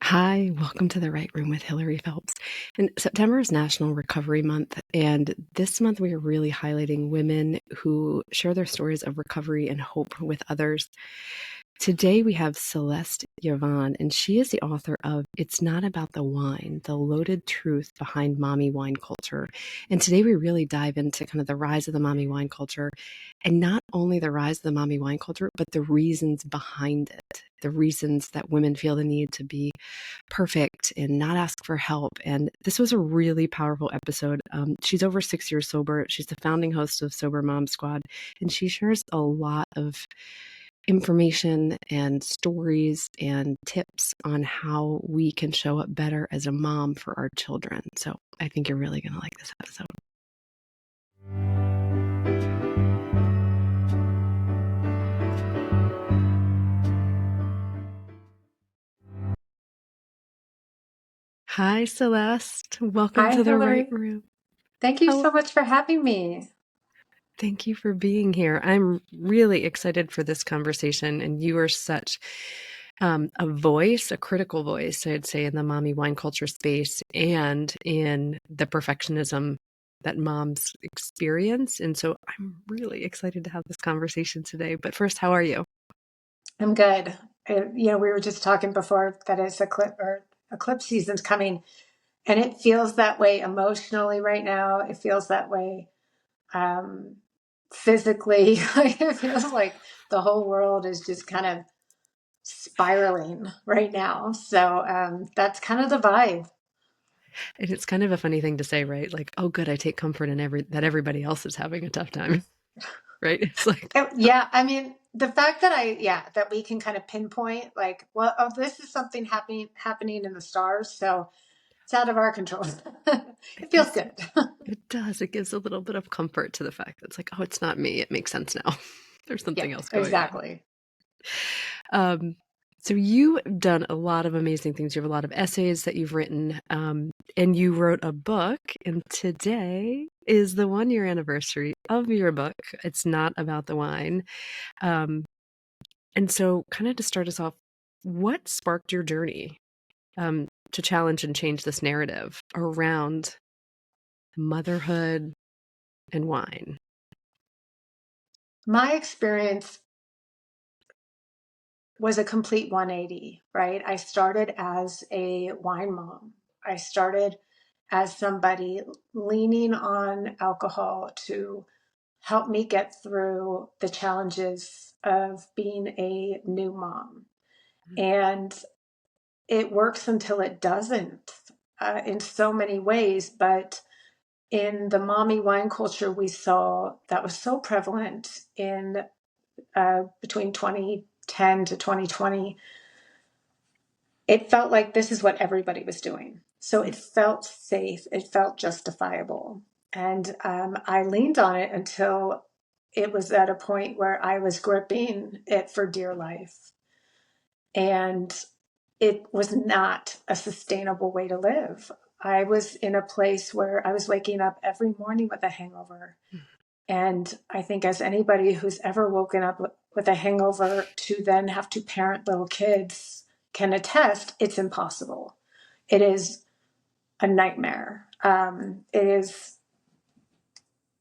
Hi, welcome to the Right Room with Hilary Phelps. And September is National Recovery Month, and this month we are really highlighting women who share their stories of recovery and hope with others. Today we have Celeste Yvonne, and she is the author of It's Not About the Wine, The Loaded Truth Behind Mommy Wine Culture. And today we really dive into kind of the rise of the mommy wine culture, and not only the rise of the mommy wine culture, but the reasons behind it, the reasons that women feel the need to be perfect and not ask for help. And this was a really powerful episode. She's over 6 years sober. She's the founding host of Sober Mom Squad, and she shares a lot of information and stories and tips on how we can show up better as a mom for our children. So I think you're really going to like this episode. Hi, Celeste. Welcome Hi, to the Right Hilary. Room. Thank you How so much for having me. Thank you for being here. I'm really excited for this conversation, and you are such a voice, a critical voice, I'd say, in the mommy wine culture space and in the perfectionism that moms experience. And so I'm really excited to have this conversation today. But first, how are you? I'm good. We were just talking before that it's eclipse season's coming, and it feels that way emotionally right now. It feels that way um, physically. It feels like the whole world is just kind of spiraling right now. So that's kind of the vibe. And it's kind of a funny thing to say, right? Like, oh, good, I take comfort in that everybody else is having a tough time, right? It's like, Yeah, I mean, the fact that that we can kind of pinpoint like, well, oh, this is something happening in the stars, so it's out of our control. it It feels gives, good. it does. It gives a little bit of comfort to the fact that it's like, oh, it's not me. It makes sense now. There's Yeah, something else going on. exactly. Um, so you've done a lot of amazing things. You have a lot of essays that you've written, and you wrote a book. And today is the 1 year anniversary of your book. It's not about the wine. Um, and so, kind of to start us off, what sparked your journey to challenge and change this narrative around motherhood and wine? My experience was a complete 180, right? I started as a wine mom. I started as somebody leaning on alcohol to help me get through the challenges of being a new mom. And it works until it doesn't in so many ways. But in the mommy wine culture we saw that was so prevalent in between 2010 to 2020, it felt like this is what everybody was doing. So it felt safe, it felt justifiable. And I leaned on it until it was at a point where I was gripping it for dear life. And it was not a sustainable way to live. I was in a place where I was waking up every morning with a hangover. And I think, as anybody who's ever woken up with a hangover to then have to parent little kids can attest, it's impossible. It is a nightmare. It is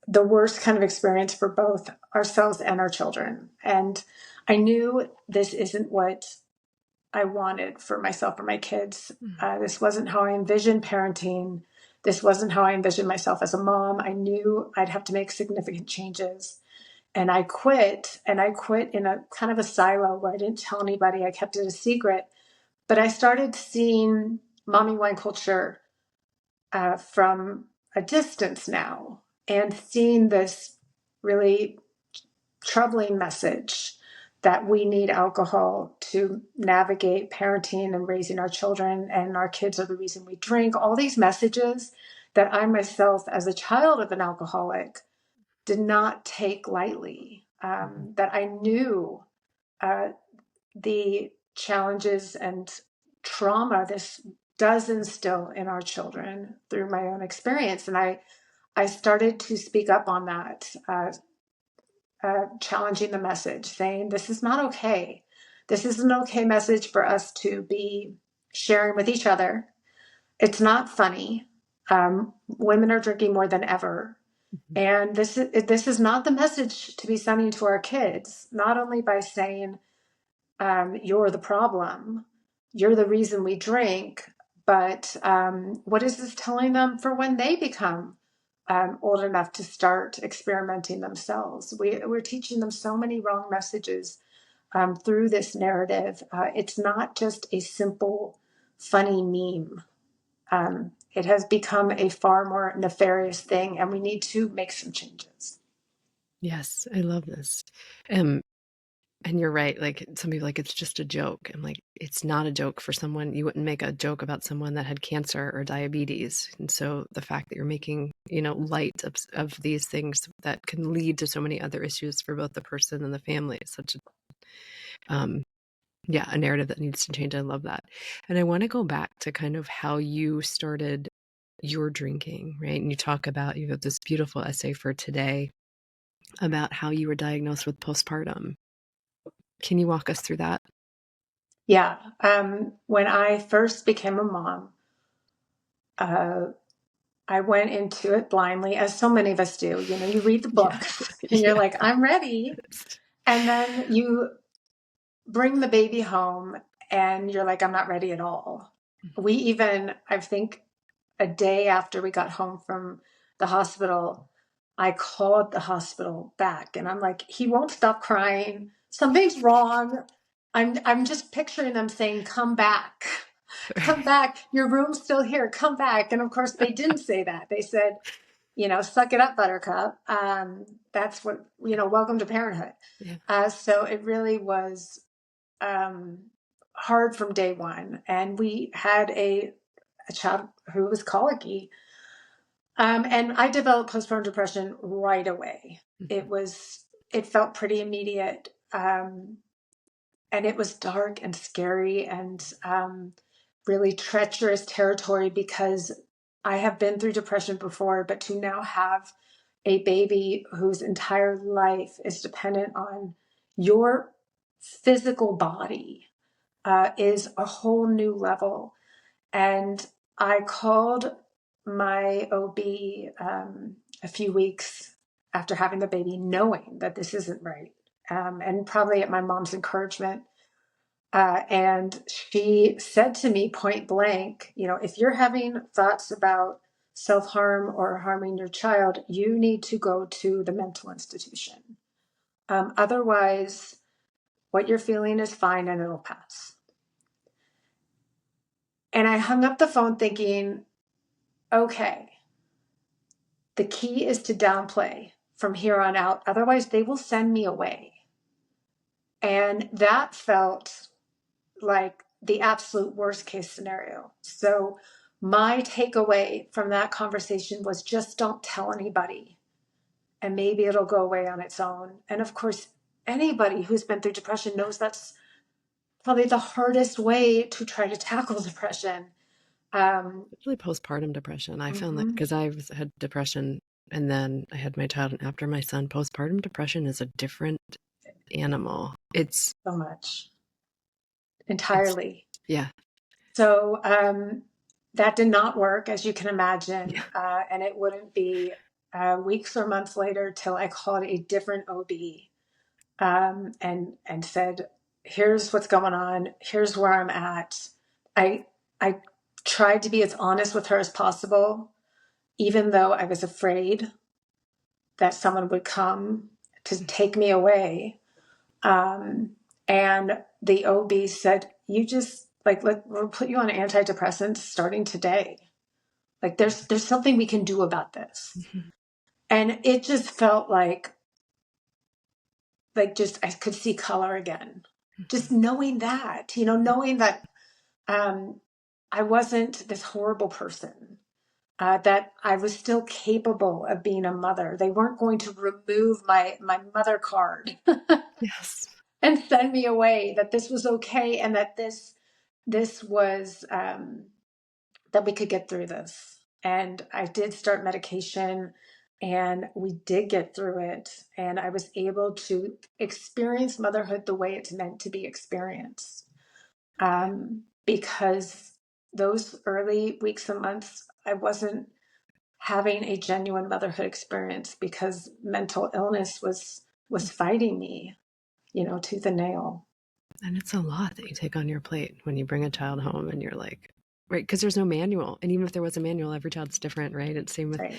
the worst kind of experience for both ourselves and our children. And I knew this isn't what I wanted for myself or my kids. This wasn't how I envisioned parenting. This wasn't how I envisioned myself as a mom. I knew I'd have to make significant changes. And I quit, and I quit in a kind of a silo where I didn't tell anybody. I kept it a secret. But I started seeing mommy wine culture from a distance now and seeing this really troubling message that we need alcohol to navigate parenting and raising our children, and our kids are the reason we drink. All these messages that I myself, as a child of an alcoholic, did not take lightly, that I knew uh, the challenges and trauma this does instill in our children through my own experience. And I started to speak up on that, challenging the message, saying, this is not okay. This is an okay message for us to be sharing with each other. It's not funny. Women are drinking more than ever. And this is not the message to be sending to our kids, not only by saying, you're the problem, you're the reason we drink, but what is this telling them for when they become old enough to start experimenting themselves? We're teaching them so many wrong messages through this narrative. It's not just a simple, funny meme. It has become a far more nefarious thing, and we need to make some changes. Yes, I love this. Um, and you're right. Like some people, like it's just a joke. I'm like, it's not a joke for someone. You wouldn't make a joke about someone that had cancer or diabetes. And so the fact that you're making, light of these things that can lead to so many other issues for both the person and the family is such um, a narrative that needs to change. I love that. And I want to go back to kind of how you started your drinking, right? And you have this beautiful essay for today about how you were diagnosed with postpartum. Can you walk us through that? Yeah. When I first became a mom, uh, I went into it blindly, as so many of us do. You read the book Yes. and you're Yeah. like, I'm ready. And then you bring the baby home and you're like, I'm not ready at all. I think a day after we got home from the hospital, I called the hospital back and I'm like, he won't stop crying. Something's wrong. I'm just picturing them saying, come back. Come back. Your room's still here. Come back. And of course they didn't say that. They said, suck it up, buttercup. That's what, welcome to parenthood. Yeah. So it really was um, hard from day one. And we had a child who was colicky. And I developed postpartum depression right away. Mhm. It felt pretty immediate. And it was dark and scary and really treacherous territory because I have been through depression before, but to now have a baby whose entire life is dependent on your physical body is a whole new level. And I called my OB a few weeks after having the baby, knowing that this isn't right. And probably at my mom's encouragement. And she said to me point blank, if you're having thoughts about self harm or harming your child, you need to go to the mental institution. Otherwise, what you're feeling is fine and it'll pass. And I hung up the phone thinking, okay, the key is to downplay from here on out. Otherwise, they will send me away. And that felt like the absolute worst case scenario. So, my takeaway from that conversation was just don't tell anybody, and maybe it'll go away on its own. And of course, anybody who's been through depression knows that's probably the hardest way to try to tackle depression. Um, Especially postpartum depression. I found that mhm, because I've had depression and then I had my child, and after my son, postpartum depression is a different animal. so much, It's entirely. yeah, So that did not work, as you can imagine. yeah. And it wouldn't be weeks or months later till I called a different OB and said, "Here's what's going on. Here's where I'm at." I tried to be as honest with her as possible, even though I was afraid that someone would come to take me away. Um, and the OB said, "You just we'll put you on antidepressants starting today. Like there's something we can do about this." Mhm. And it just felt like just I could see color again. Just Mhm. knowing that, knowing that um, I wasn't this horrible person. That I was still capable of being a mother. They weren't going to remove my mother card Yes. and send me away. That this was okay, and that this was that we could get through this. And I did start medication, and we did get through it. And I was able to experience motherhood the way it's meant to be experienced. Um, because those early weeks and months, I wasn't having a genuine motherhood experience because mental illness was fighting me, tooth and nail. And it's a lot that you take on your plate when you bring a child home and you're like, right, because there's no manual. And even if there was a manual, every child's different, right? It's same with, Right.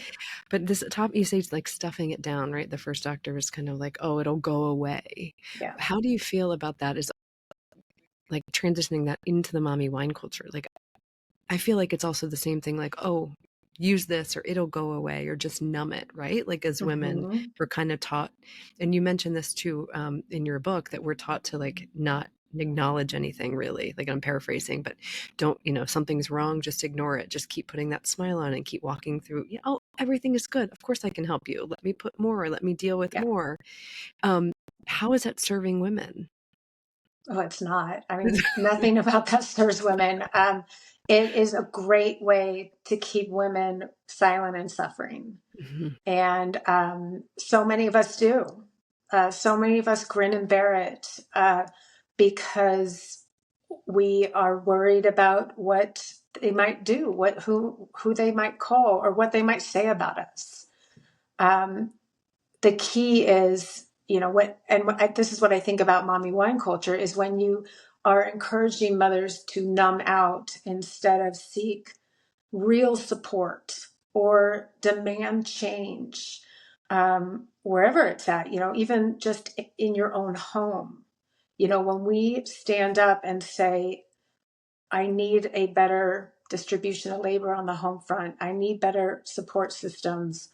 but this top, you say it's like stuffing it down, right? The first doctor was kind of like, oh, it'll go away. Yeah. How do you feel about that? Is like transitioning that into the mommy wine culture? Like, I feel like it's also the same thing, like, oh, use this or it'll go away or just numb it, right? Like as women, Hmm. we're kind of taught, and you mentioned this too in your book, that we're taught to like not acknowledge anything really. Like I'm paraphrasing, but don't, if something's wrong, just ignore it. Just keep putting that smile on and keep walking through. Yeah, oh, everything is good. Of course I can help you. Let me put more, or let me deal with Yeah. more. Um, how is that serving women? Oh, it's not. I mean, nothing about that serves women. It is a great way to keep women silent and suffering. Mhm. And so many of us do. So many of us grin and bear it because we are worried about what they might do, who they might call, or what they might say about us. Um, the key is, this is what I think about mommy wine culture, is when you are encouraging mothers to numb out instead of seek real support or demand change, wherever it's at, even just in your own home. When we stand up and say, I need a better distribution of labor on the home front, I need better support systems,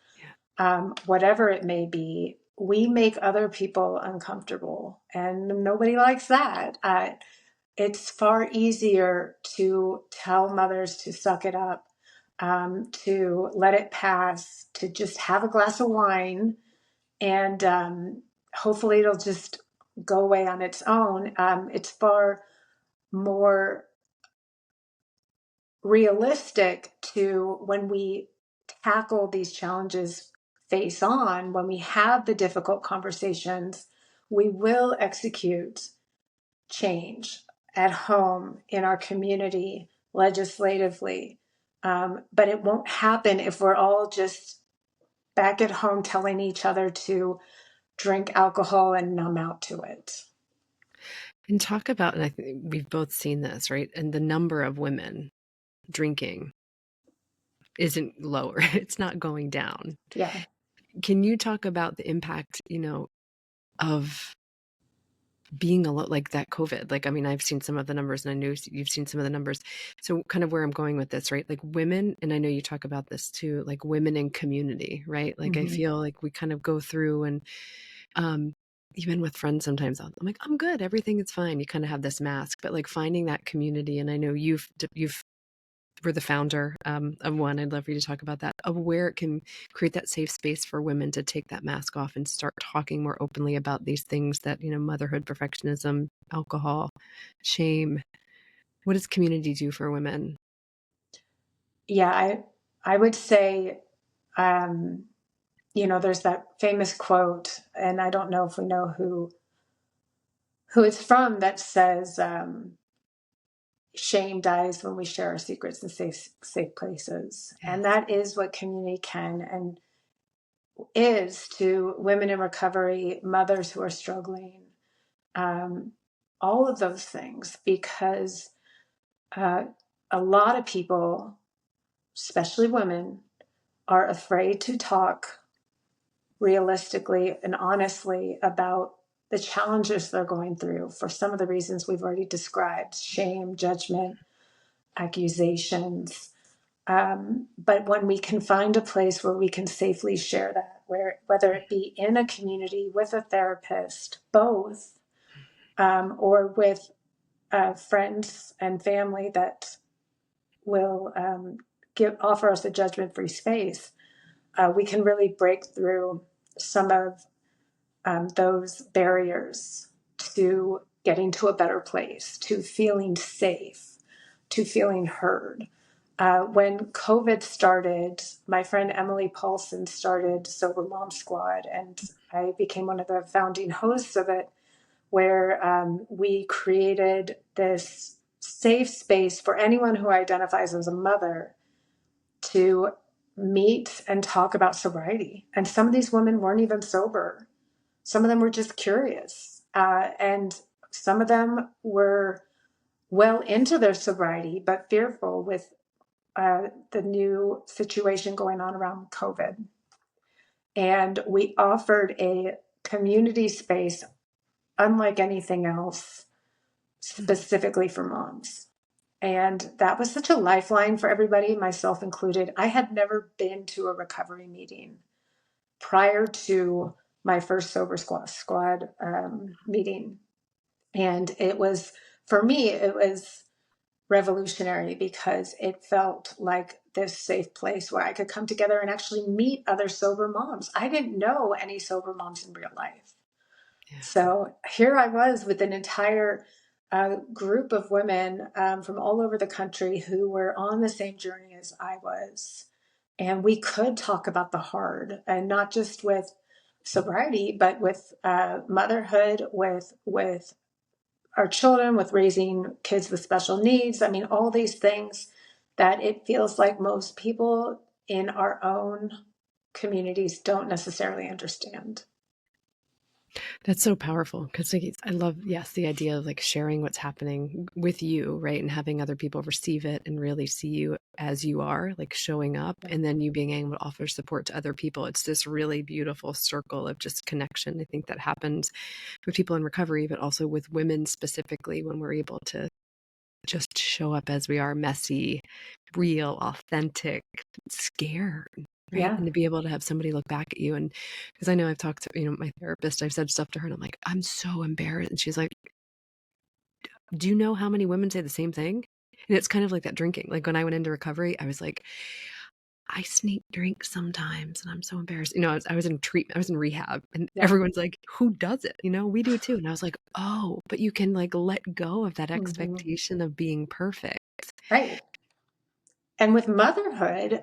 whatever it may be, we make other people uncomfortable, and nobody likes that. It's far easier to tell mothers to suck it up, to let it pass, to just have a glass of wine, and hopefully it'll just go away on its own. It's far more realistic to, when we tackle these challenges face on, when we have the difficult conversations, we will execute change at home, in our community, legislatively. But it won't happen if we're all just back at home telling each other to drink alcohol and numb out to it. And talk about, and I think we've both seen this, right? And the number of women drinking isn't lower. It's not going down. Yeah. Can you talk about the impact, of being alone, like that COVID? Like, I mean, I've seen some of the numbers and I know you've seen some of the numbers. So kind of where I'm going with this, right? Like women, and I know you talk about this too, like women in community, right? Like I Mm-hmm. feel like we kind of go through and, um, even with friends, sometimes I'm like, I'm good. Everything is fine. You kind of have this mask, but like finding that community. And I know you've were the founder of one. I'd love for you to talk about that, of where it can create that safe space for women to take that mask off and start talking more openly about these things that, motherhood, perfectionism, alcohol, shame. What does community do for women? Yeah, I would say, um, there's that famous quote, and I don't know if we know who it's from, that says, shame dies when we share our secrets in safe places. And Yes. that is what community can and is to women in recovery, mothers who are struggling, um, all of those things, because uh, a lot of people, especially women, are afraid to talk realistically and honestly about the challenges they're going through for some of the reasons we've already described: shame, judgment, accusations. But when we can find a place where we can safely share that, whether it be in a community with a therapist, both, or with friends and family that will offer us a judgment-free space, we can really break through some of those barriers to getting to a better place, to feeling safe, to feeling heard. When COVID started, my friend Emily Paulson started Sober Mom Squad, and I became one of the founding hosts of it, where we created this safe space for anyone who identifies as a mother to meet and talk about sobriety. And some of these women weren't even sober. Some of them were just curious. And some of them were well into their sobriety, but fearful with the new situation going on around COVID. And we offered a community space unlike anything else, specifically for moms. And that was such a lifeline for everybody, myself included. I had never been to a recovery meeting prior to my first Sober Squad meeting. And it was, for me, it was revolutionary because it felt like this safe place where I could come together and actually meet other sober moms. I didn't know any sober moms in real life. Yeah. So here I was with an entire group of women from all over the country who were on the same journey as I was. And we could talk about the hard, and not just with sobriety, but with motherhood, with our children, with raising kids with special needs. I mean, all these things that it feels like most people in our own communities don't necessarily understand. That's so powerful because like, I love, yes, the idea of like sharing what's happening with you, right? And having other people receive it and really see you as you are, like showing up, and then you being able to offer support to other people. It's this really beautiful circle of just connection. I think that happens with people in recovery, but also with women specifically when we're able to just show up as we are, messy, real, authentic, scared, right? Yeah. And to be able to have somebody look back at you. And because I know I've talked to, my therapist, I've said stuff to her and I'm like, I'm so embarrassed. And she's like, do you know how many women say the same thing? And it's kind of like that drinking. Like when I went into recovery, I was like, I sneak drink sometimes and I'm so embarrassed. I was in treatment, I was in rehab, and Yeah. everyone's like, who does it? We do too. And I was like, oh, but you can like let go of that Mm-hmm. expectation of being perfect. Right. And with motherhood,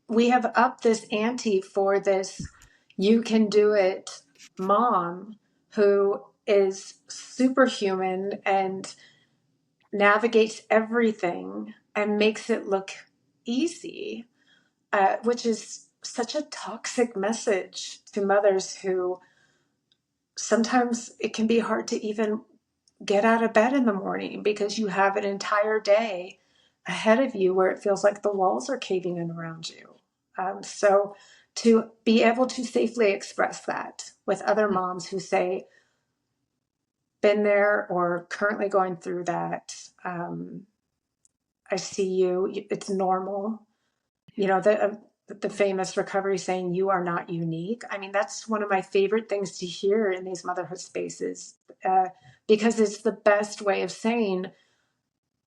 we have upped this ante for this you can do it mom who is superhuman and navigates everything and makes it look easy, which is such a toxic message to mothers who sometimes it can be hard to even get out of bed in the morning because you have an entire day ahead of you where it feels like the walls are caving in around you. So to be able to safely express that with other moms who say, been there or currently going through that, I see you, it's normal. The famous recovery saying, you are not unique. I mean, that's one of my favorite things to hear in these motherhood spaces, because it's the best way of saying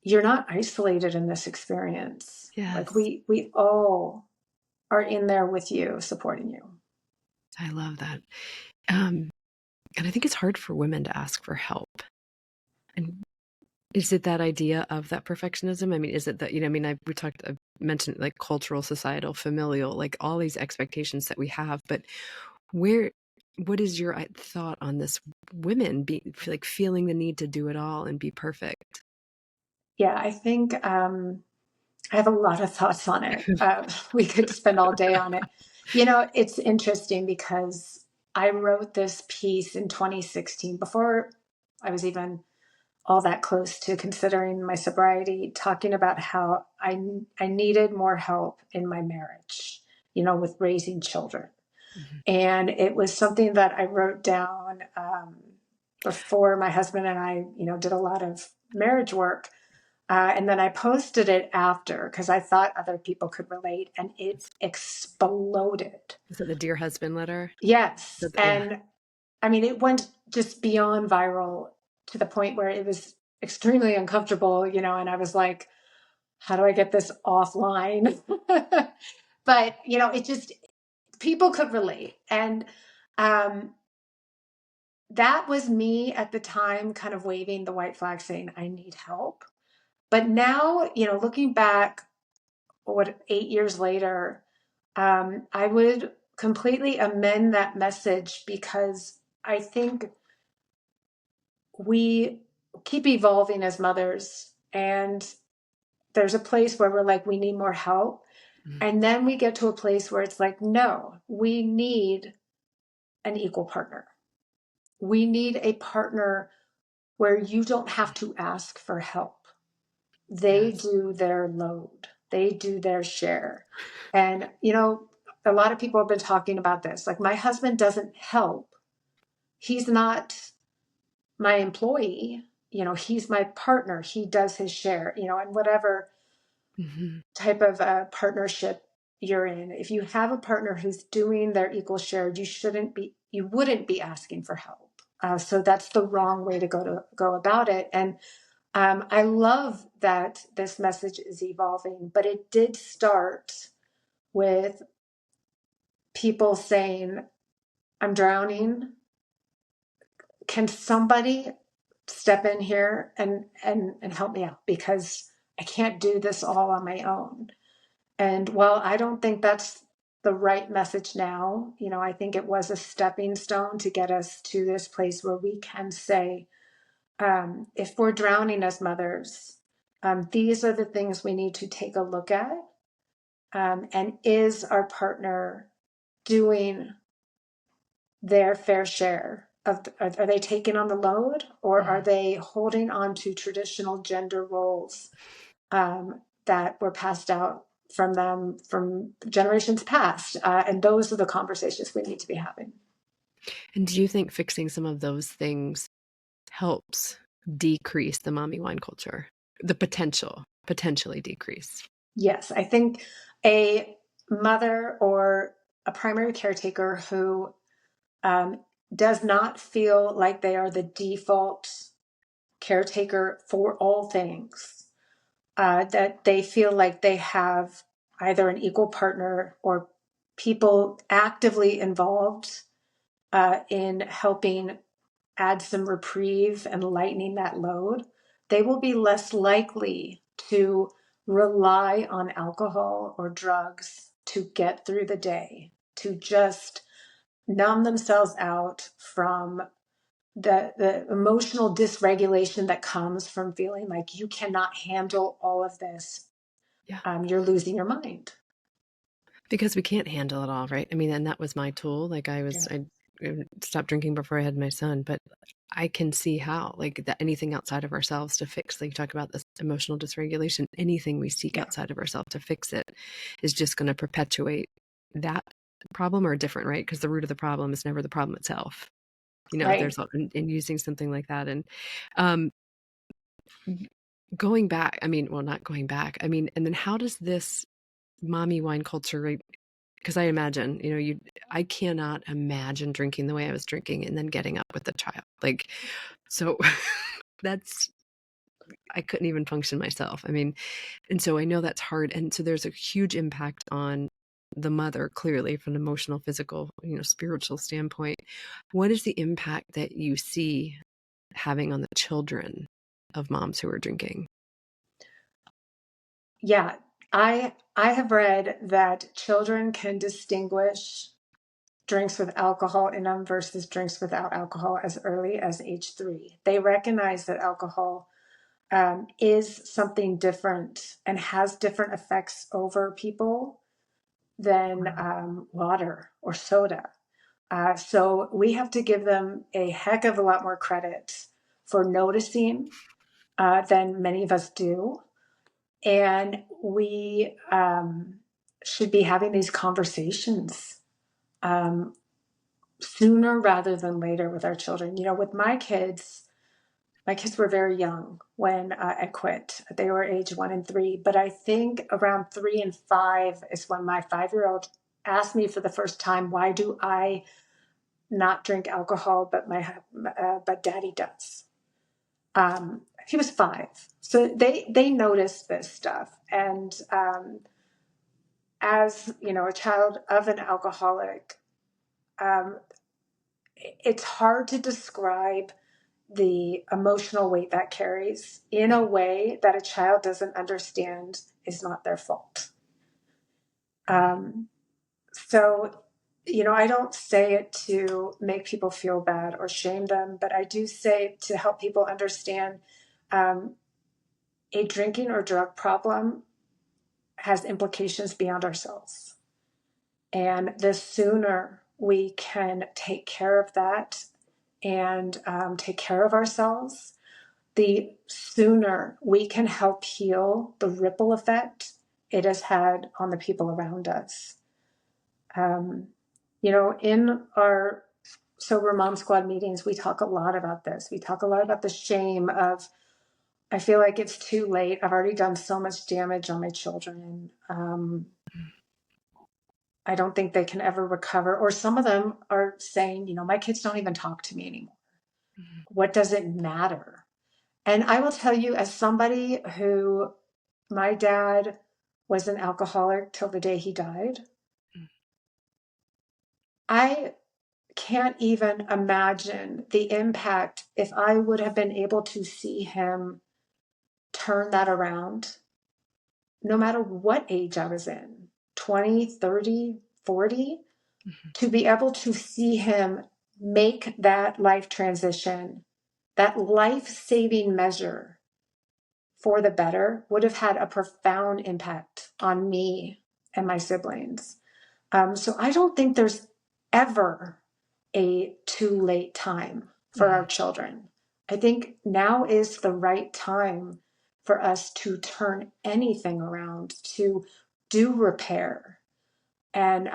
you're not isolated in this experience. Like Yes, we all are in there with you, supporting you. I love that. Um, and I think it's hard for women to ask for help. And is it that idea of that perfectionism? I mean, is it that, I mentioned like cultural, societal, familial, like all these expectations that we have, but where, what is your thought on this? Women like feeling the need to do it all and be perfect. Yeah, I think I have a lot of thoughts on it. We could spend all day on it. It's interesting because I wrote this piece in 2016 before I was even all that close to considering my sobriety, talking about how I needed more help in my marriage, with raising children. Mhm. And it was something that I wrote down before my husband and I, did a lot of marriage work. And then I posted it after because I thought other people could relate, and it exploded. Is it the Dear Husband letter? Yes. Yeah. And I mean, it went just beyond viral to the point where it was extremely uncomfortable, and I was like, how do I get this offline? But, it just, people could relate. And um, that was me at the time kind of waving the white flag saying, I need help. But now, looking back, 8 years later, I would completely amend that message because I think we keep evolving as mothers And there's a place where we're like, we need more help. And then we get to a place where it's like, no, we need an equal partner. We need a partner where you don't have to ask for help. They Yes. do their load, they do their share. And, a lot of people have been talking about this. Like, my husband doesn't help. He's not my employee. He's my partner. He does his share, and whatever Mm-hmm. type of partnership you're in. If you have a partner who's doing their equal share, you wouldn't be asking for help. So that's the wrong way to go about it. And I love that this message is evolving, but it did start with people saying, "I'm drowning. Can somebody step in here and help me out, because I can't do this all on my own." And while I don't think that's the right message now, I think it was a stepping stone to get us to this place where we can say, if we're drowning as mothers, these are the things we need to take a look at. And is our partner doing their fair share are they taking on the load, or are they holding on to traditional gender roles that were passed out from them from generations past? And those are the conversations we need to be having. And do you think fixing some of those things helps decrease the mommy wine culture? The potentially decrease. Yes, I think a mother or a primary caretaker who um, does not feel like they are the default caretaker for all things, that they feel like they have either an equal partner or people actively involved in helping add some reprieve and lightening that load, they will be less likely to rely on alcohol or drugs to get through the day, to just numb themselves out from the emotional dysregulation that comes from feeling like you cannot handle all of this. Yeah. You're losing your mind. Because we can't handle it all, right? I mean, and that was my tool. Like Yeah. I stopped drinking before I had my son, but I can see how, like, that anything outside of ourselves to fix, like you talk about this emotional dysregulation, anything we seek Yeah. outside of ourselves to fix it is just going to perpetuate that problem, or different, right? Because the root of the problem is never the problem itself. Right. There's in using something like that. And um, going back, I mean, well, not going back. I mean, and then how does this mommy wine culture, right? Because I imagine, I cannot imagine drinking the way I was drinking and then getting up with a child. Like, so that's, I couldn't even function myself. I mean, and so I know that's hard. And so there's a huge impact on the mother, clearly, from an emotional, physical, spiritual standpoint. What is the impact that you see having on the children of moms who are drinking? Yeah. I have read that children can distinguish drinks with alcohol in them versus drinks without alcohol as early as age 3. They recognize that alcohol is something different and has different effects over people than water or soda. So we have to give them a heck of a lot more credit for noticing than many of us do. And we should be having these conversations um, sooner rather than later with our children. With my kids were very young when I quit. They were age 1 and 3, but I think around 3 and 5 is when my 5-year-old asked me for the first time, "Why do I not drink alcohol, but Daddy does?" He was 5, so they noticed this stuff, and as a child of an alcoholic, um, it's hard to describe the emotional weight that carries in a way that a child doesn't understand is not their fault. Um, so, I don't say it to make people feel bad or shame them, but I do say to help people understand, um, a drinking or drug problem has implications beyond ourselves. And the sooner we can take care of that and take care of ourselves, the sooner we can help heal the ripple effect it has had on the people around us. In our Sober Mom Squad meetings, we talk a lot about this. We talk a lot about the shame of, I feel like it's too late. I've already done so much damage on my children. I don't think they can ever recover. Or some of them are saying, my kids don't even talk to me anymore. What does it matter? And I will tell you, as somebody who, my dad was an alcoholic till the day he died, I can't even imagine the impact if I would have been able to see him turn that around, no matter what age I was in, 20, 30, 40, to be able to see him make that life transition, that life-saving measure for the better would have had a profound impact on me and my siblings. So I don't think there's ever a too late time for our children. I think now is the right time for us to turn anything around, to do repair. And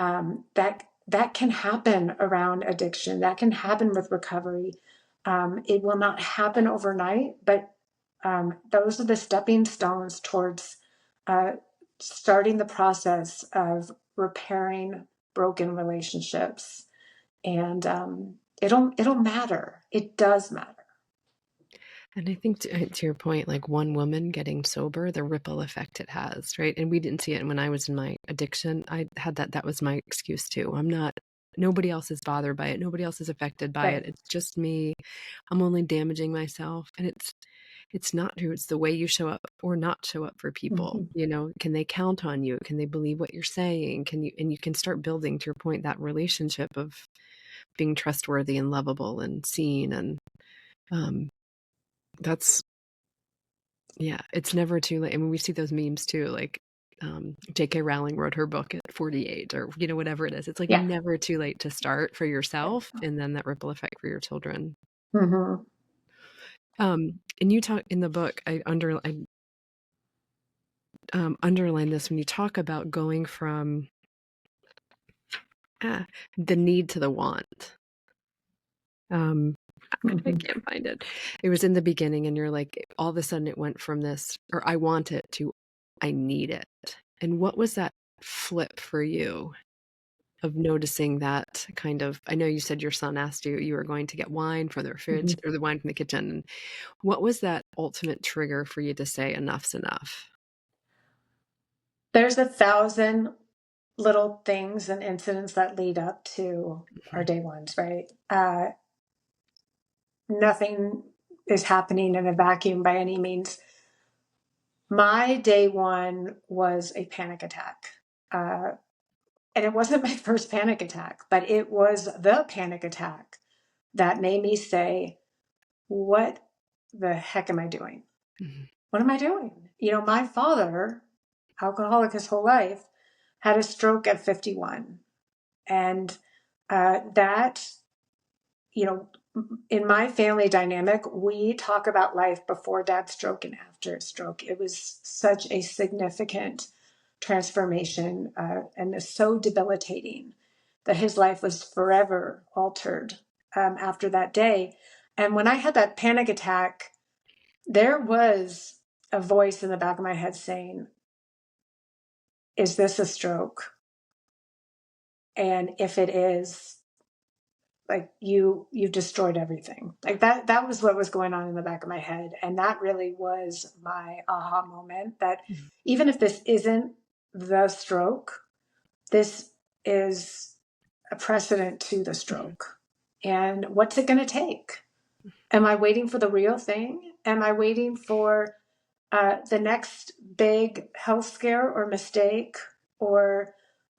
that can happen around addiction. That can happen with recovery. It will not happen overnight, but those are the stepping stones towards starting the process of repairing broken relationships. And it'll matter. It does matter. And I think to your point, like one woman getting sober, the ripple effect it has, right? And we didn't see it when I was in my addiction. I had that was my excuse too. Nobody else is bothered by it. Nobody else is affected by it. Right. It's just me. I'm only damaging myself. And it's not true. It's the way you show up or not show up for people. Mm-hmm. Can they count on you? Can they believe what you're saying? And you can start building, to your point, that relationship of being trustworthy and lovable and seen. And that's, yeah, it's never too late. I mean, we see those memes too, like J.K. Rowling wrote her book at 48 or, whatever it is. It's like Yeah. never too late to start for yourself and then that ripple effect for your children. Mm-hmm. And you talk in the book, I underline this when you talk about going from the need to the want. I Mm-hmm. can't find it. It was in the beginning, and you're like, all of a sudden it went from this, or I want it, to I need it. And what was that flip for you of noticing that kind of? I know you said your son asked you were going to get wine from the Mm-hmm. fridge or the wine from the kitchen. And what was that ultimate trigger for you to say enough's enough? There's 1,000 little things and incidents that lead up to our day ones, right? Nothing is happening in a vacuum by any means. My day one was a panic attack. And it wasn't my first panic attack, but it was the panic attack that made me say, what the heck am I doing? Mm-hmm. What am I doing? My father, alcoholic his whole life, had a stroke at 51. And that, you know, in my family dynamic, we talk about life before dad's stroke and after his stroke. It was such a significant transformation and so debilitating that his life was forever altered after that day. And when I had that panic attack, there was a voice in the back of my head saying, is this a stroke? And if it is, like you've destroyed everything. Like that was what was going on in the back of my head. And that really was my aha moment, that even if this isn't the stroke, this is a precedent to the stroke. And what's it going to take? Am I waiting for the real thing? Am I waiting for the next big health scare or mistake or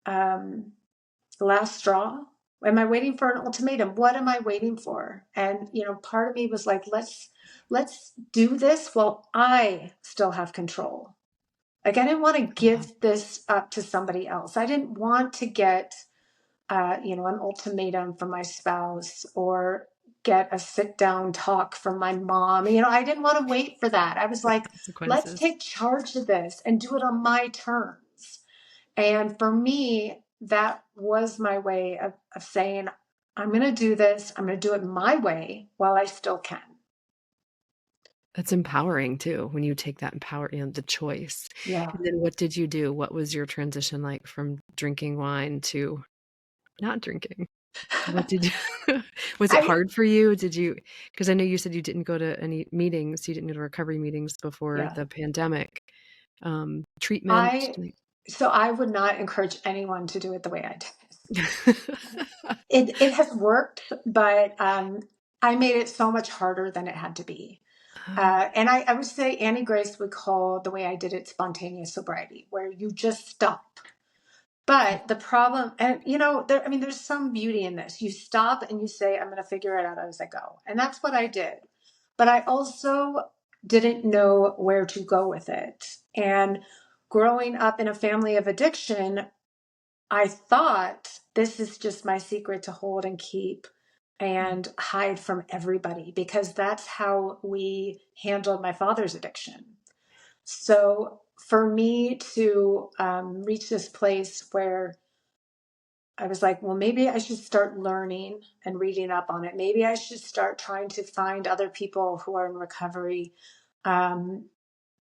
last straw? Am I waiting for an ultimatum? What am I waiting for? And, part of me was like, let's let's do this while I still have control. Like, I didn't want to Oh, wow. give this up to somebody else. I didn't want to get, an ultimatum from my spouse or get a sit down talk from my mom. I didn't want to wait for that. I was like, let's Consequences. take charge of this and do it on my terms. And for me, that was my way of saying, I'm going to do this. I'm going to do it my way while I still can. That's empowering too, when you take that the choice. Yeah. And then what did you do? What was your transition like from drinking wine to not drinking? What did you was it I, hard for you? Did you? Because I know you said you didn't go to any meetings, you didn't go to recovery meetings before yeah, the pandemic. Treatment, I, like so I would not encourage anyone to do it the way I did. It has worked, but I made it so much harder than it had to be. Oh, And I would say Annie Grace would call the way I did it spontaneous sobriety, where you just stop. okay. But the problem, and there's some beauty in this. You stop and you say, I'm going to figure it out as I go. And that's what I did. But I also didn't know where to go with it. And growing up in a family of addiction, I thought this is just my secret to hold and keep Mm, and hide from everybody because that's how we handled my father's addiction. So for me to reach this place where I was like, well, maybe I should start learning and reading up on it. Maybe I should start trying to find other people who are in recovery. Um,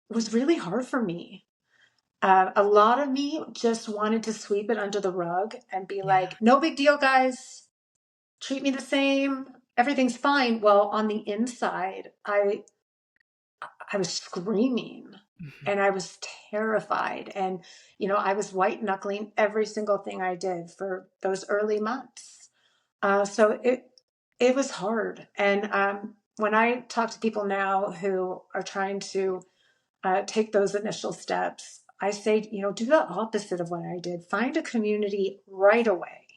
it was really hard for me. A lot of me just wanted to sweep it under the rug and be yeah. like, no big deal, guys. Treat me the same. Everything's fine. Well, on the inside, I was screaming Mhm. and I was terrified. And, I was white knuckling every single thing I did for those early months. So it was hard. And when I talk to people now who are trying to take those initial steps, I say, do the opposite of what I did. Find a community right away.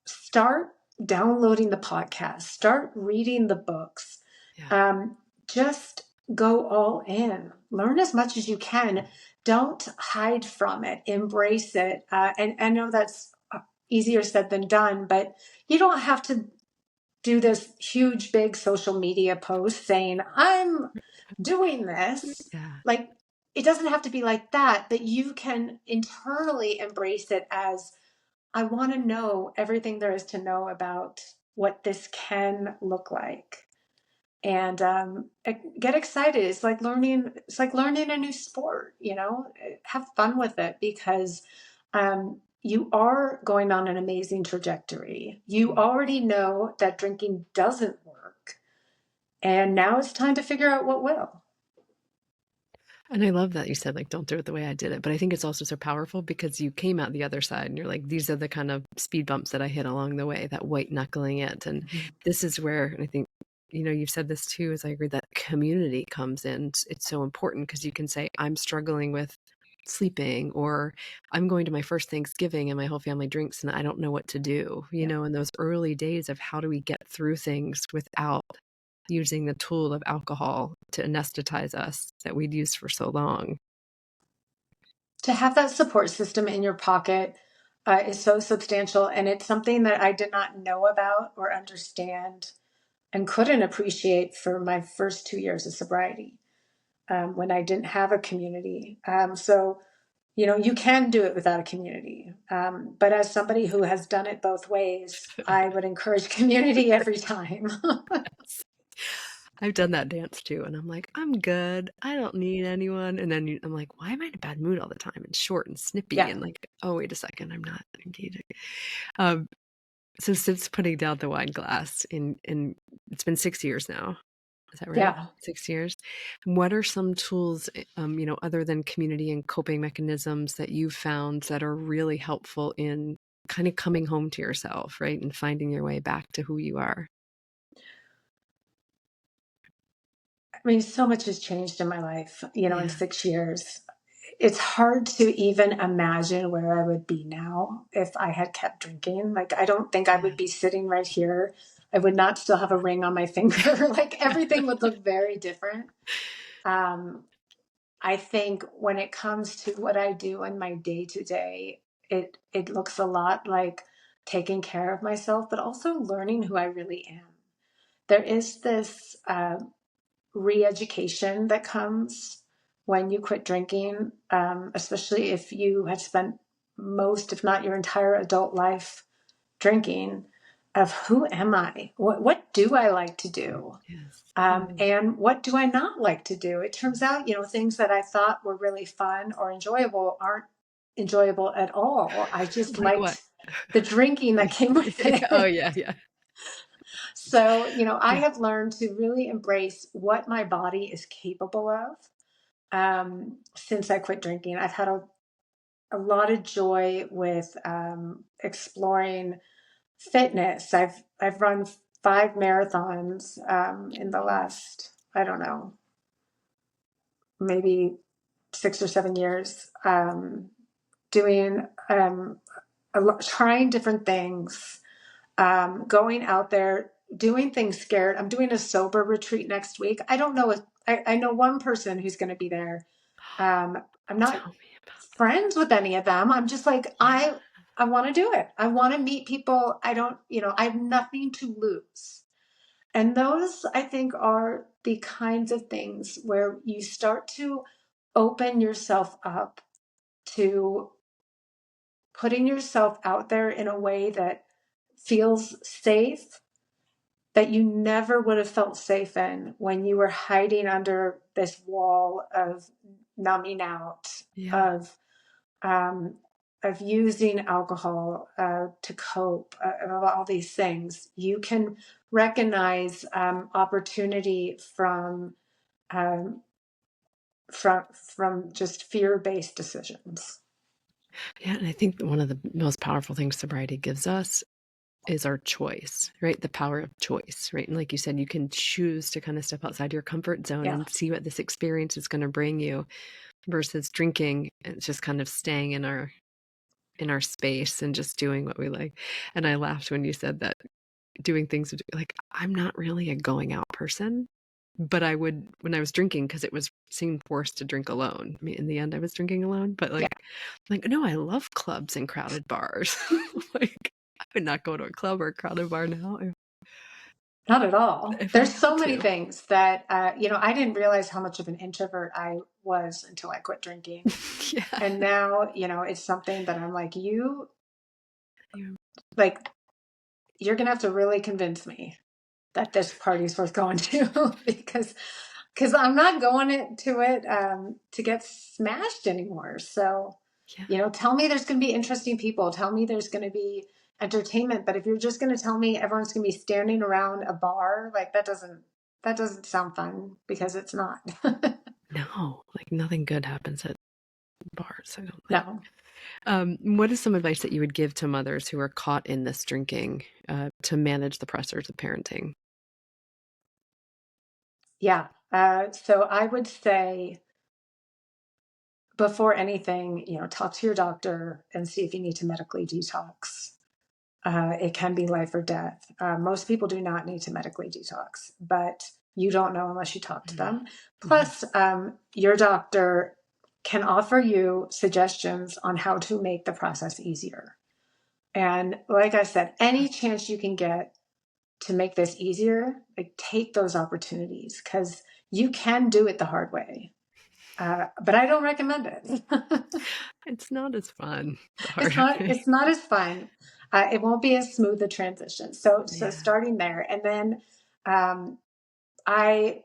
Start downloading the podcast, start reading the books. Yeah. Just go all in, learn as much as you can. Don't hide from it, embrace it. And I know that's easier said than done, but you don't have to do this huge, big social media post saying, I'm doing this. Yeah. Like, it doesn't have to be like that, but you can internally embrace it as I want to know everything there is to know about what this can look like. And get excited. It's like learning. It's like learning a new sport. Have fun with it because you are going on an amazing trajectory. You Mm. already know that drinking doesn't work, and now it's time to figure out what will. And I love that you said, like, don't do it the way I did it. But I think it's also so powerful because you came out the other side and you're like, these are the kind of speed bumps that I hit along the way, that white knuckling it. And Mhm. this is where, and I think, you've said this too, as I agree, that community comes in. It's so important because you can say, I'm struggling with sleeping, or I'm going to my first Thanksgiving and my whole family drinks and I don't know what to do, Yeah. in those early days of how do we get through things without using the tool of alcohol to anesthetize us that we'd used for so long. To have that support system in your pocket is so substantial, and it's something that I did not know about or understand and couldn't appreciate for my first 2 years of sobriety when I didn't have a community. So, you can do it without a community. But as somebody who has done it both ways, I would encourage community every time. I've done that dance too, and I'm like, I'm good. I don't need anyone. And then I'm like, why am I in a bad mood all the time and short and snippy Yeah, and like, oh, wait a second, I'm not engaging. Um, so since putting down the wine glass in it's been 6 years now. Is that right? yeah. 6 years. What are some tools, other than community and coping mechanisms that you've found that are really helpful in kind of coming home to yourself, right? And finding your way back to who you are? I mean, so much has changed in my life, in Yeah. 6 years. It's hard to even imagine where I would be now if I had kept drinking. Like, I don't think I Yeah. would be sitting right here. I would not still have a ring on my finger. Like everything would look very different. Um, I think when it comes to what I do in my day to day, it looks a lot like taking care of myself, but also learning who I really am. There is this re-education that comes when you quit drinking, especially if you had spent most, if not your entire adult life drinking, of who am I? What do I like to do? Yes. Totally. And what do I not like to do? It turns out, things that I thought were really fun or enjoyable aren't enjoyable at all. I just Like what? liked the drinking that came with Oh, it. yeah, yeah. So, I Yeah. have learned to really embrace what my body is capable of since I quit drinking. I've had a lot of joy with exploring fitness. I've run 5 marathons in the last, I don't know, maybe 6 or 7 years, doing trying different things, going out there, doing things scared. I'm doing a sober retreat next week. I don't know if I know one person who's going to be there. I'm not Tell me about that. friends with any of them. I'm just like, Yeah. I want to do it. I want to meet people. I don't, I have nothing to lose. And those, I think, are the kinds of things where you start to open yourself up to putting yourself out there in a way that feels safe, that you never would have felt safe in when you were hiding under this wall of numbing out, Yeah. of um, of using alcohol to cope, of all these things. You can recognize opportunity um, from just fear-based decisions. Yeah, and I think one of the most powerful things sobriety gives us is our choice, right? The power of choice, right? And like you said, you can choose to kind of step outside your comfort zone Yeah, and see what this experience is going to bring you versus drinking. It's just kind of staying in our space and just doing what we like. And I laughed when you said that doing things like I'm not really a going out person, but I would when I was drinking because it was seemed forced to drink alone. I mean, in the end, I was drinking alone, but yeah, like no, I love clubs and crowded bars. Like I would not go to a club or a crowded bar now not at all. if I There's so had many to. things that, I didn't realize how much of an introvert I was until I quit drinking. Yeah. And now, it's something that I'm like, Yeah. like, you're going to have to really convince me that this party's worth going to because I'm not going to it to get smashed anymore. So, Yeah. tell me there's going to be interesting people. Tell me there's going to be entertainment. But if you're just going to tell me everyone's going to be standing around a bar, like that doesn't sound fun because it's not. No, like nothing good happens at bars, I don't think. No. What is some advice that you would give to mothers who are caught in this drinking to manage the pressures of parenting? Yeah. So I would say before anything, talk to your doctor and see if you need to medically detox. It can be life or death. Most people do not need to medically detox, but you don't know unless you talk to them. Mm-hmm. Plus, your doctor can offer you suggestions on how to make the process easier. And like I said, any chance you can get to make this easier, like take those opportunities because you can do it the hard way. But I don't recommend it. It's not as fun the It's hard not way. it's not as fun. It won't be as smooth a transition. So Yeah. starting there, and then um, I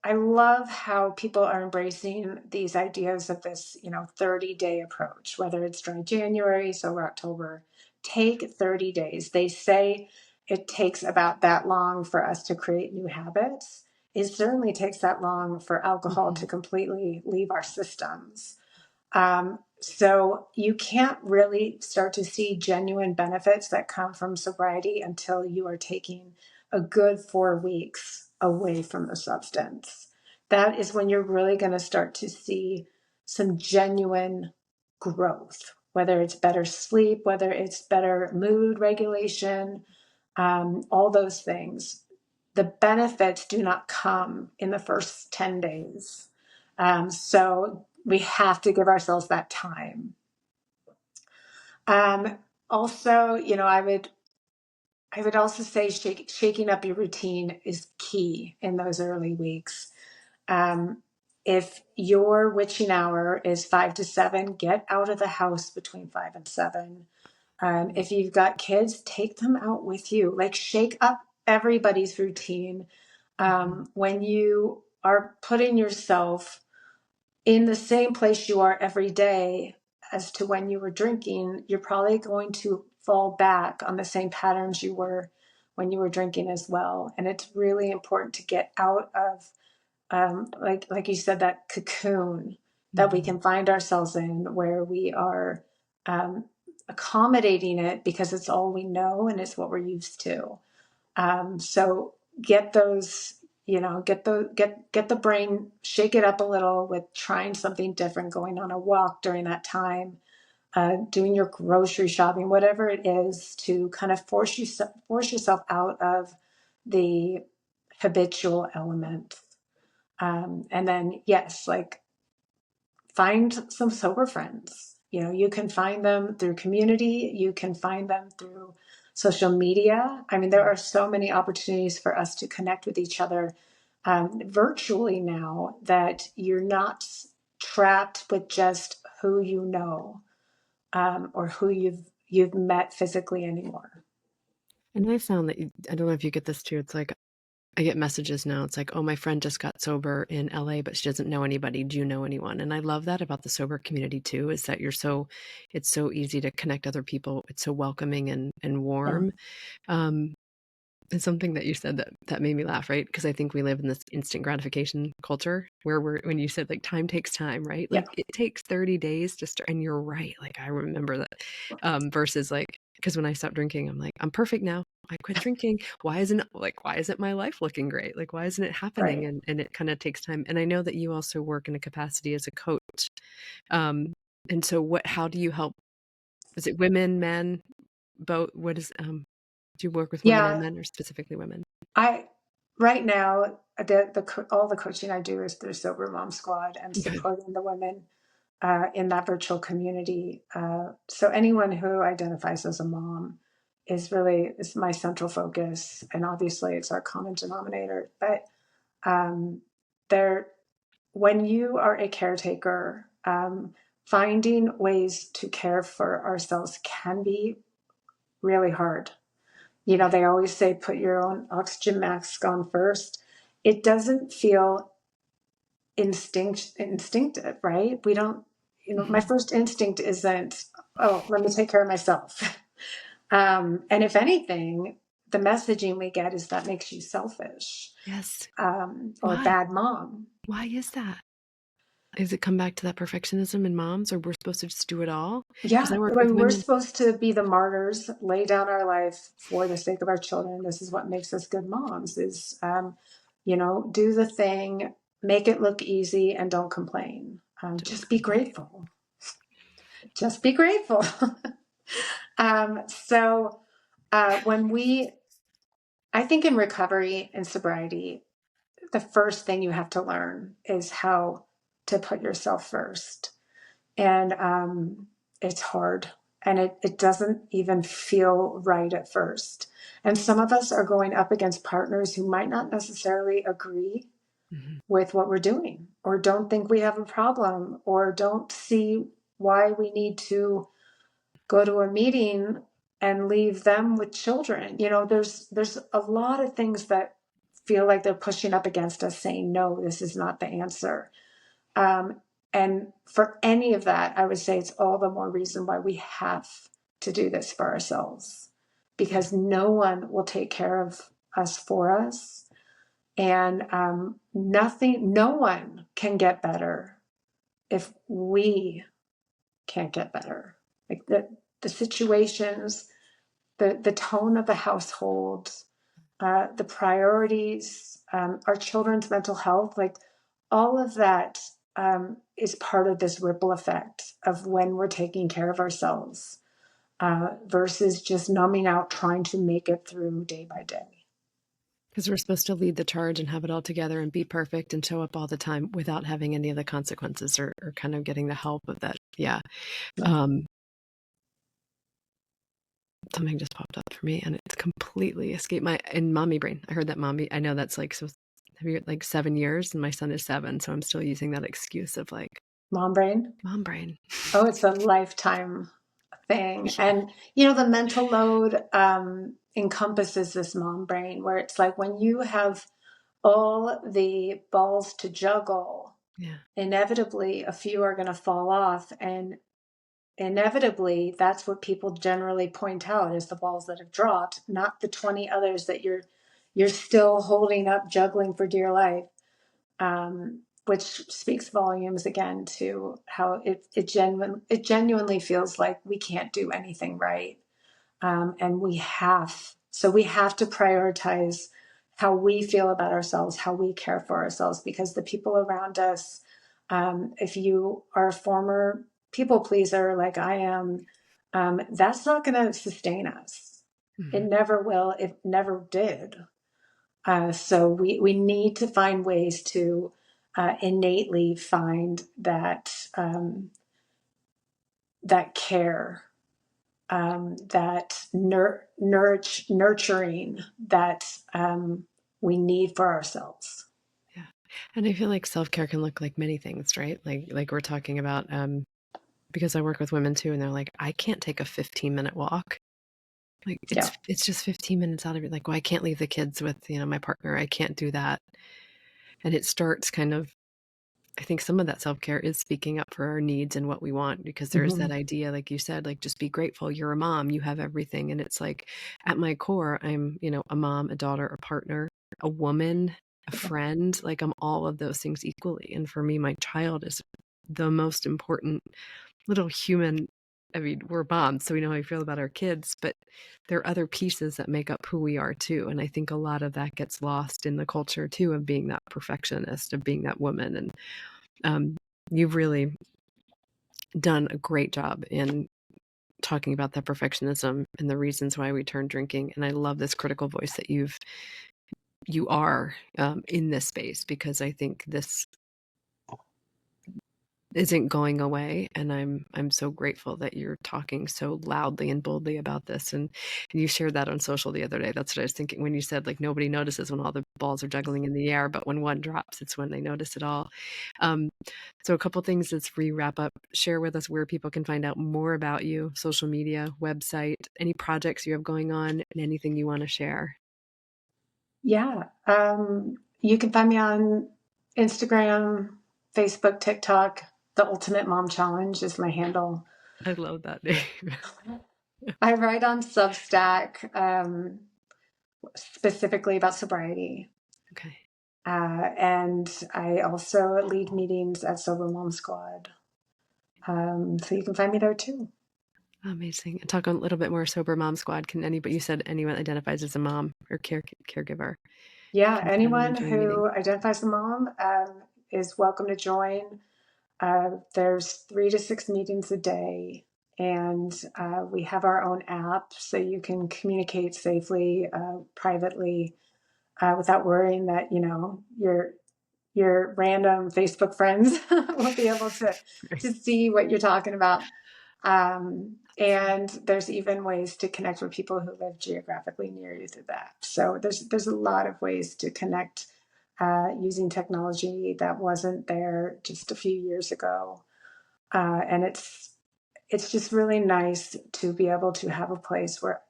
I love how people are embracing these ideas of this 30-day approach, whether it's dry January, sober October. Take 30 days. They say it takes about that long for us to create new habits. It certainly takes that long for alcohol Mm-hmm. to completely leave our systems. So you can't really start to see genuine benefits that come from sobriety until you are taking a good 4 weeks away from the substance. That is when you're really going to start to see some genuine growth, whether it's better sleep, whether it's better mood regulation, all those things. The benefits do not come in the first 10 days. So we have to give ourselves that time. Also, I would also say shaking up your routine is key in those early weeks. Um, if your witching hour is 5 to 7, get out of the house between 5 and 7. If you've got kids, take them out with you. Like, shake up everybody's routine. When you are putting yourself in the same place you are every day as to when you were drinking, you're probably going to fall back on the same patterns you were when you were drinking as well. And it's really important to get out of, like you said, that cocoon that we can find ourselves in, where we are accommodating it because it's all we know and it's what we're used to. So get those, get the brain, shake it up a little with trying something different, going on a walk during that time, doing your grocery shopping, whatever it is, to kind of force yourself out of the habitual element. And then, yes, like, find some sober friends. You can find them through community, you can find them through social media. I mean, there are so many opportunities for us to connect with each other virtually now, that you're not trapped with just who you know, or who you've met physically anymore. And I found that I don't know if you get this too. It's like I get messages now. It's like, oh, my friend just got sober in LA, but she doesn't know anybody. Do you know anyone? And I love that about the sober community too, is that it's so easy to connect other people. It's so welcoming and Yeah. warm. Um, and something that you said that made me laugh, right? Because I think we live in this instant gratification culture where when you said like time takes time, right? Yeah. Like it takes 30 days to start, and you're right. Like I remember that, versus like, because when I stopped drinking, I'm like, I'm perfect now. I quit drinking. Why isn't my life looking great? Like, why isn't it happening? Right. And it kind of takes time. And I know that you also work in a capacity as a coach. Um, and so how do you help? Is it women, men, both? Do you work with women and Yeah. men, or specifically women? I Right now, all the coaching I do is through Sober Mom Squad and Good. supporting the women in that virtual community. So anyone who identifies as a mom is my central focus, and obviously it's our common denominator. But there, when you are a caretaker, finding ways to care for ourselves can be really hard. They always say put your own oxygen mask on first. It doesn't feel instinctive, right? We don't, my Mhm. first instinct isn't, oh, let me take care of myself. And if anything, the messaging we get is that makes you selfish, Yes. or a Why? bad mom. Why is that? Does it come back to that perfectionism in moms, or we're supposed to just do it all? Because I Yeah, work with when we're women. supposed to be the martyrs, lay down our life for the sake of our children. This is what makes us good moms, is, do the thing, make it look easy, and don't complain. Don't Just be complain. grateful. Just be grateful. So when I think in recovery and sobriety, the first thing you have to learn is how to put yourself first. And it's hard, and it doesn't even feel right at first. And some of us are going up against partners who might not necessarily agree Mhm. with what we're doing, or don't think we have a problem, or don't see why we need to go to a meeting and leave them with children. There's a lot of things that feel like they're pushing up against us, saying, no, this is not the answer. Um, and for any of that, I would say it's all the more reason why we have to do this for ourselves, Yeah. because no one will take care of us for us. And no one can get better if we can't get better. Like the situations, the tone of the household, the priorities, our children's mental health, like all of that is part of this ripple effect of when we're taking care of ourselves. versus just numbing out, trying to make it through day by day. Because we're supposed to lead the charge and have it all together and be perfect and show up all the time without having any of the consequences or kind of getting the help of that. Yeah. Um, Something just popped up for me and it's completely escaped my in mommy brain. I heard that mommy. I know that's like so. Have you like 7 years and my son is 7, so I'm still using that excuse of like Mom brain. mom brain. Oh, it's a lifetime thing. Yeah, And, the mental load encompasses this mom brain where it's like when you have all the balls to juggle, yeah, inevitably a few are going to fall off. And inevitably, that's what people generally point out is the balls that have dropped, not the 20 others that you're still holding up, juggling for dear life. Which speaks volumes again to how it genuinely feels like we can't do anything right, and we have to prioritize how we feel about ourselves, how we care for ourselves, because the people around us, if you are a former people pleaser like I am, that's not going to sustain us. It mm-hmm. never will. It never did. So we need to find ways to innately find that care, that nurturing that we need for ourselves. Yeah. And I feel like self-care can look like many things, right? Like we're talking about because I work with women too and they're like, I can't take a 15-minute walk. Like Yeah. it's just 15 minutes out of it. Like, well, I can't leave the kids with, my partner. I can't do that. And it starts kind of I think some of that self-care is speaking up for our needs and what we want because there's that Hmm. idea, like you said, like just be grateful. You're a mom, you have everything. And it's like at my core, I'm, a mom, a daughter, a partner, a woman, a friend. Like I'm all of those things equally. And for me, my child is the most important little human. I mean, we're moms, so we know how we feel about our kids, but there are other pieces that make up who we are too. And I think a lot of that gets lost in the culture too of being that perfectionist, of being that woman. And um, you've really done a great job in talking about that perfectionism and the reasons why we turn drinking. And I love this critical voice that you are in this space because I think this isn't going away, and I'm so grateful that you're talking so loudly and boldly about this. And you shared that on social the other day. That's what I was thinking when you said like nobody notices when all the balls are juggling in the air, but when one drops, it's when they notice it all. Um, so a couple things as we wrap up. Share with us where people can find out more about you, social media, website, any projects you have going on, and anything you want to share. Yeah. You can find me on Instagram, Facebook, TikTok. The Ultimate Mom Challenge is my handle. I love that name. I write on Substack, specifically about sobriety. Okay. And I also lead meetings at Sober Mom Squad. So you can find me there too. Amazing. And talk a little bit more sober mom squad. Can anybody, you said anyone identifies as a mom or caregiver Yeah, can come and anyone join the meeting. who identifies as a mom is welcome to join. There's 3 to 6 meetings a day, and we have our own app so you can communicate safely, privately, without worrying that your random Facebook friends will be able to see what you're talking about. And there's even ways to connect with people who live geographically near you through that. So there's a lot of ways to connect using technology that wasn't there just a few years ago. And it's just really nice to be able to have a place where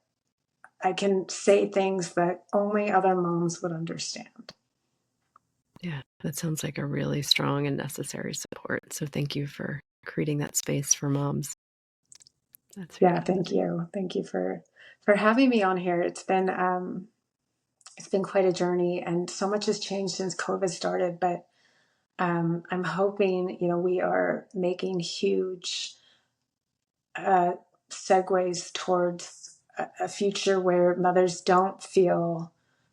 I can say things that only other moms would understand. Yeah, that sounds like a really strong and necessary support. So thank you for creating that space for moms. That's Yeah, fantastic. thank you. Thank you for having me on here. It's been quite a journey, and so much has changed since COVID started. But I'm hoping, we are making huge uh, segues towards a future where mothers don't feel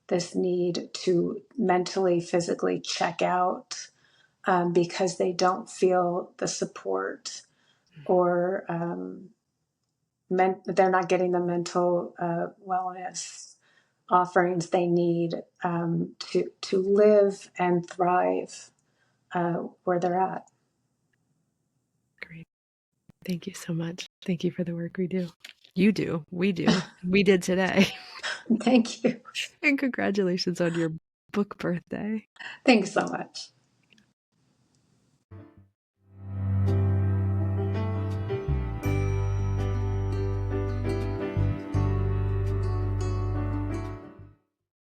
this need to mentally, physically check out because they don't feel the support or they're not getting the mental wellness offerings they need to live and thrive where they're at. Great. Thank you so much. Thank you for the work we do. You do. We do. We did today. Thank you. And congratulations on your book birthday. Thanks so much.